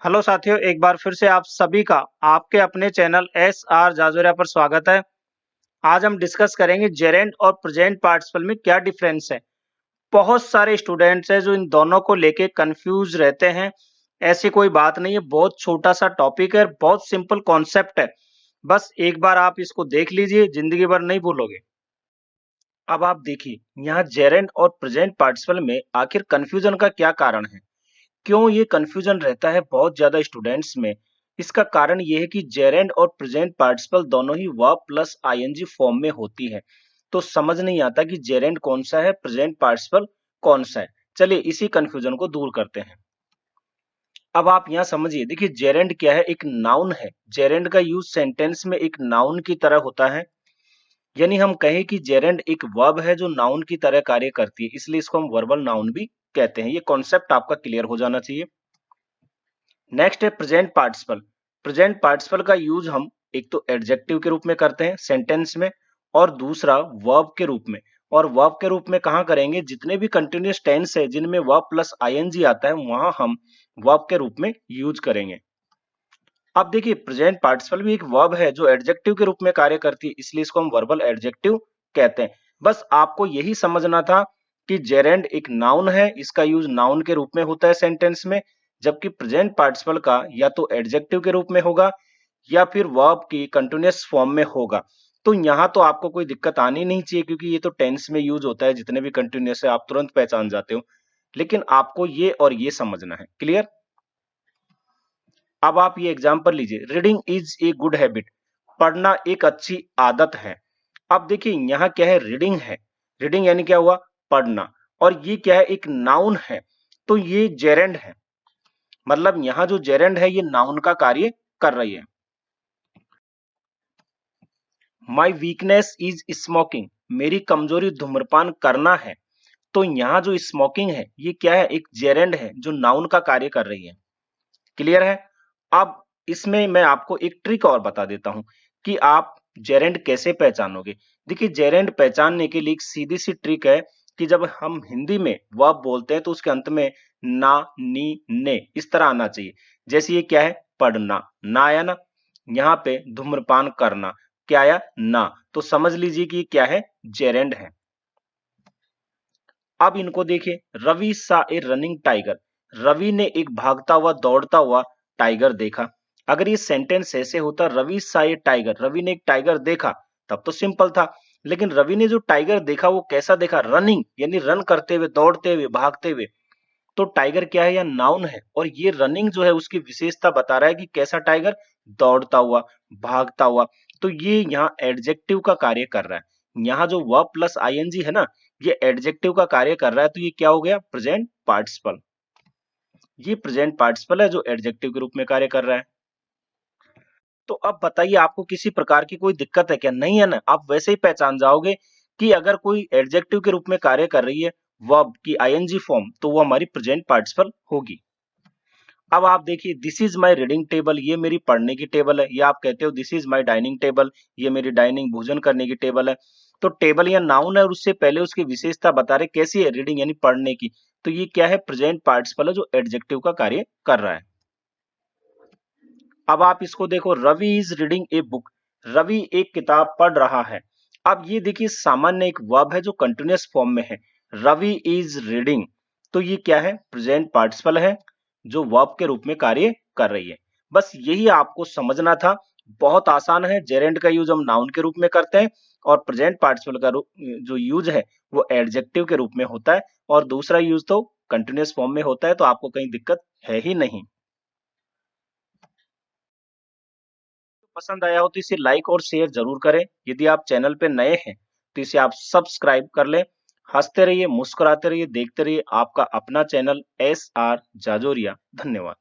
Hello साथियों, एक बार फिर से आप सभी का आपके अपने चैनल एस आर जाजोरिया पर स्वागत है। आज हम डिस्कस करेंगे जेरेंड और प्रेजेंट पार्टिसिपल में क्या डिफरेंस है। बहुत सारे स्टूडेंट्स हैं जो इन दोनों को लेके कंफ्यूज रहते हैं। ऐसी कोई बात नहीं है, बहुत छोटा सा टॉपिक है, बहुत सिंपल कॉन्सेप्ट है। बस एक बार आप इसको देख लीजिए, जिंदगी भर नहीं भूलोगे। अब आप देखिए, यहाँ जेरेंड और प्रेजेंट पार्टिसिपल में आखिर कंफ्यूजन का क्या कारण है। क्यों ये कंफ्यूजन रहता है बहुत ज्यादा स्टूडेंट्स में। इसका कारण ये है कि जेरेंड और प्रेजेंट पार्टिसिपल दोनों ही वर्ब प्लस आईएनजी फॉर्म में होती है। तो समझ नहीं आता कि जेरेंड कौन सा है, प्रेजेंट पार्टिसिपल कौन सा है। चलिए इसी कंफ्यूजन को दूर करते हैं। अब आप यहाँ समझिए, देखिए जेरेंड क्या है, एक नाउन है। जेरेंड का यूज सेंटेंस में एक नाउन की तरह होता है। यानी हम कहें कि जेरेंड एक वर्ब है जो नाउन की तरह कार्य करती है, इसलिए इसको हम वर्बल नाउन भी कहते हैं। ये कॉन्सेप्ट आपका क्लियर हो जाना चाहिए। नेक्स्ट है प्रेजेंट पार्टिसिपल। प्रेजेंट पार्टिसिपल का यूज हम एक तो एडजेक्टिव के रूप में करते हैं सेंटेंस में, और दूसरा वर्ब के रूप में। और वर्ब के रूप में कहाँ करेंगे, जितने भी कंटिन्यूअस टेंस है जिनमें वर्ब प्लस आईएनजी आता है वहां हम वर्ब के रूप में यूज करेंगे। अब देखिए, प्रेजेंट पार्टिसिपल भी एक वर्ब है जो एडजेक्टिव के रूप में कार्य करती है, इसलिए इसको हम वर्बल एडजेक्टिव कहते हैं। बस आपको यही समझना था कि जेरेंड एक नाउन है, इसका यूज नाउन के रूप में होता है सेंटेंस में, जबकि प्रेजेंट पार्टिसिपल का या तो एडजेक्टिव के रूप में होगा या फिर वर्ब की कंटिन्यूअस फॉर्म में होगा। तो यहाँ तो आपको कोई दिक्कत आनी नहीं चाहिए, क्योंकि ये तो टेंस में यूज होता है। जितने भी कंटिन्यूअस है आप तुरंत पहचान जाते हो, लेकिन आपको ये और ये समझना है। क्लियर। अब आप ये एग्जाम्पल लीजिए, reading is a good habit. पढ़ना एक अच्छी आदत है। अब देखिए यहाँ क्या है, रीडिंग है। रीडिंग यानी क्या हुआ, पढ़ना। और ये क्या है, एक नाउन है। तो ये जेरेंड है, मतलब यहाँ जो जेरेंड है ये नाउन का कार्य कर रही है। My weakness is smoking. मेरी कमजोरी धूम्रपान करना है। तो यहाँ जो स्मोकिंग है ये क्या है, एक जेरेंड है जो नाउन का कार्य कर रही है। क्लियर है। अब इसमें मैं आपको एक ट्रिक और बता देता हूं कि आप जेरेंड कैसे पहचानोगे। देखिए, जेरेंड पहचानने के लिए एक सीधी सी ट्रिक है कि जब हम हिंदी में वर्ब बोलते हैं तो उसके अंत में ना, नी, ने इस तरह आना चाहिए। जैसे ये क्या है, पढ़ना, ना आया ना। यहाँ पे धूम्रपान करना, क्या आया, ना। तो समझ लीजिए कि ये क्या है, जेरेंड है। अब इनको देखिए, रवि सा ए रनिंग टाइगर। रवि ने एक भागता हुआ दौड़ता हुआ टाइगर देखा। अगर ये सेंटेंस ऐसे होता, रवि सा ए टाइगर, रवि ने एक टाइगर देखा, तब तो सिंपल था। लेकिन रवि ने जो टाइगर देखा वो कैसा देखा, रनिंग, यानी रन करते हुए, दौड़ते हुए, भागते हुए। तो टाइगर क्या है, या नाउन है। और ये रनिंग जो है उसकी विशेषता बता रहा है कि कैसा टाइगर, दौड़ता हुआ, भागता हुआ। तो ये यहाँ एडजेक्टिव का कार्य कर रहा है। यहाँ जो वर्ब प्लस आईएनजी है ना, ये एडजेक्टिव का कार्य कर रहा है। तो ये क्या हो गया, प्रेजेंट पार्टिसिपल। ये प्रेजेंट पार्टिसिपल है जो एडजेक्टिव के रूप में कार्य कर रहा है। तो अब बताइए, आपको किसी प्रकार की कोई दिक्कत है क्या? नहीं है ना। आप वैसे ही पहचान जाओगे कि अगर कोई एडजेक्टिव के रूप में कार्य कर रही है वर्ब की आईएनजी फॉर्म, तो वो हमारी प्रेजेंट पार्टिसिपल होगी। अब आप देखिए, this is my reading table, ये मेरी पढ़ने की टेबल है। या आप कहते हो this is my dining table, ये मेरी डाइनिंग, भोजन करने की टेबल है। तो टेबल या नाउन है और उससे पहले उसकी विशेषता बता रहे कैसी है, रीडिंग यानी पढ़ने की। तो ये क्या है, प्रेजेंट पार्टिसिपल है जो एडजेक्टिव का कार्य कर रहा है। अब आप इसको देखो, Ravi is reading a book. Ravi एक किताब पढ़ रहा है। अब ये देखिए, सामान्य एक वर्ब है जो कंटिन्यूअस फॉर्म में है। Ravi is reading. तो ये क्या है, प्रेजेंट पार्टिसिपल है जो वर्ब के रूप में कार्य कर रही है। बस यही आपको समझना था। बहुत आसान है। जेरेंड का यूज हम नाउन के रूप में करते हैं, और प्रेजेंट पार्टिसिपल का जो यूज है वो एडजेक्टिव के रूप में होता है, और दूसरा यूज तो कंटिन्यूअस फॉर्म में होता है। तो आपको कहीं दिक्कत है ही नहीं। पसंद आया हो तो इसे लाइक और शेयर जरूर करें। यदि आप चैनल पे नए हैं तो इसे आप सब्सक्राइब कर लें। हंसते रहिए, मुस्कुराते रहिए, देखते रहिए आपका अपना चैनल एस आर जाजोरिया। धन्यवाद।